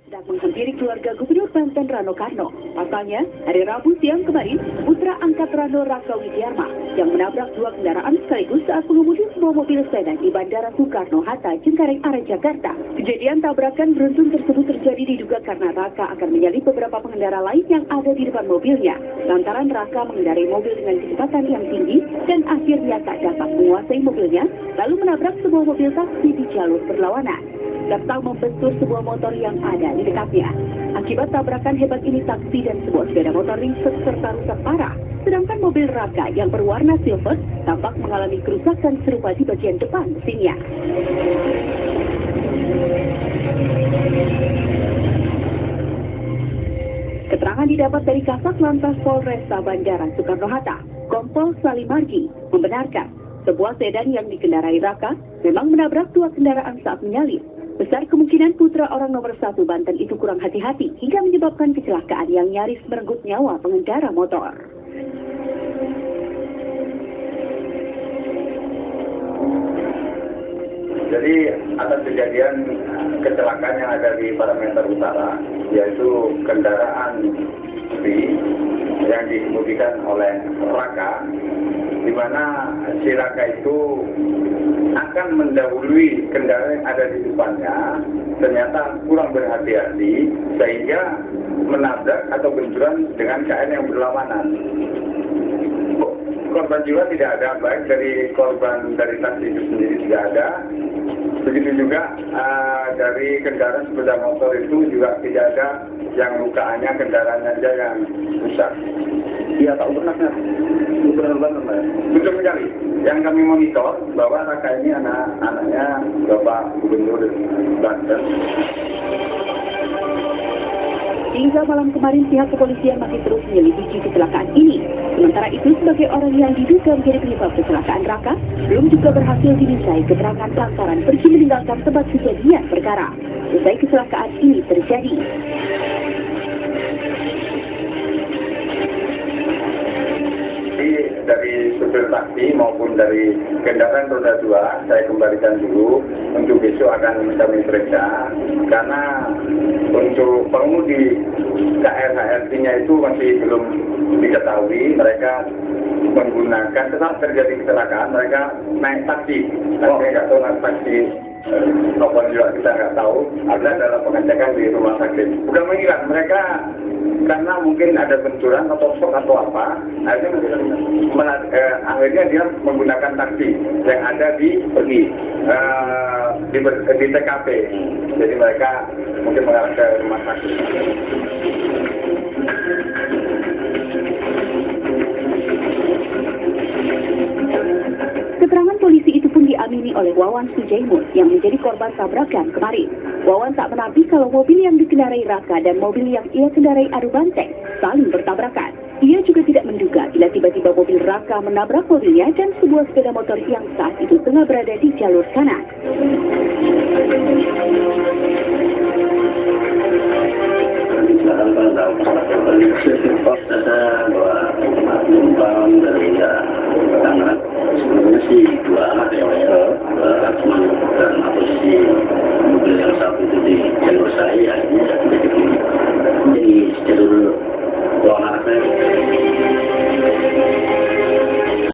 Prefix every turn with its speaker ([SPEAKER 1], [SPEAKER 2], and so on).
[SPEAKER 1] sedang menghampiri keluarga Gubernur Banten Rano Karno. Pasalnya, hari Rabu siang kemarin, putra angkat Rano Raka Widyarma yang menabrak dua kendaraan sekaligus saat mengemudi sebuah mobil sedan di Bandara Soekarno-Hatta, Cengkareng arah Jakarta. Kejadian tabrakan beruntun tersebut terjadi diduga karena Raka akan menyalip beberapa pengendara lain yang ada di depan mobilnya. Lantaran Raka mengendarai mobil dengan kecepatan yang tinggi dan akhirnya tak dapat menguasai mobilnya, lalu menabrak sebuah mobil taksi di jalur berlawanan, serta membentur sebuah motor yang ada di dekatnya. Akibat tabrakan hebat ini, taksi dan sebuah sepeda motor ringsek serta rusak parah. Sedangkan mobil Raka yang berwarna silver tampak mengalami kerusakan serupa di bagian depan mesinnya. Keterangan didapat dari Kasat Lantas Polresta Bandara Soekarno-Hatta, Kompol Salim Margi, membenarkan sebuah sedan yang dikendarai Raka memang menabrak dua kendaraan saat menyalip. Besar kemungkinan putra orang nomor 1 Banten itu kurang hati-hati hingga menyebabkan kecelakaan yang nyaris merenggut nyawa pengendara motor.
[SPEAKER 2] Jadi atas kejadian kecelakaan yang ada di parameter utara, yaitu kendaraan yang dikemudikan oleh Raka, di mana si Raka itu akan mendahului kendaraan yang ada di depannya, ternyata kurang berhati-hati sehingga menabrak atau benturan dengan KN yang berlawanan. Korban jiwa tidak ada, baik dari korban dari taksi itu sendiri tidak ada. Begitu juga dari kendaraan sepeda motor itu juga tidak ada, yang lukaannya kendaraan saja yang rusak. Iya, tak pernah untuk mencari. Yang kami monitor bahwa Raka ini anaknya Bapak Gubernur Banten.
[SPEAKER 1] Hingga malam kemarin pihak kepolisian masih terus menyelidiki kecelakaan ini. Sementara itu, sebagai orang yang diduga menjadi penyebab kecelakaan Raka, belum juga berhasil dimintai keterangan lantaran pergi meninggalkan tempat kejadian perkara. Usai kecelakaan ini terjadi,
[SPEAKER 2] dari supir taksi maupun dari kendaraan roda 2 saya kembalikan dulu, untuk besok akan kami periksa, karena untuk pengemudi KRHRT-nya itu masih belum diketahui. Mereka menggunakan, setelah terjadi kecelakaan mereka naik taksi. Saya nggak tahu naik taksi kapan juga kita nggak tahu. Ada dalam pengecekan di rumah sakit. Udah menghilang mereka, karena mungkin ada benturan atau shock atau apa, akhirnya dia menggunakan taksi yang ada di TKP. Jadi mereka mungkin mengarah ke rumah sakit.
[SPEAKER 1] keterangan polisi itu pun diamini oleh Wawan Sujaimun yang menjadi korban tabrakan kemarin. Wawan tak menampik kalau mobil yang dikendarai Raka dan mobil yang ia kendarai adu banteng saling bertabrakan. Ia juga tidak menduga bila tiba-tiba mobil Raka menabrak mobilnya dan sebuah sepeda motor yang saat itu tengah berada di jalur kanan.
[SPEAKER 3] Sekarang kan tahu bahwa penumpang dari Tangerang sebenarnya sih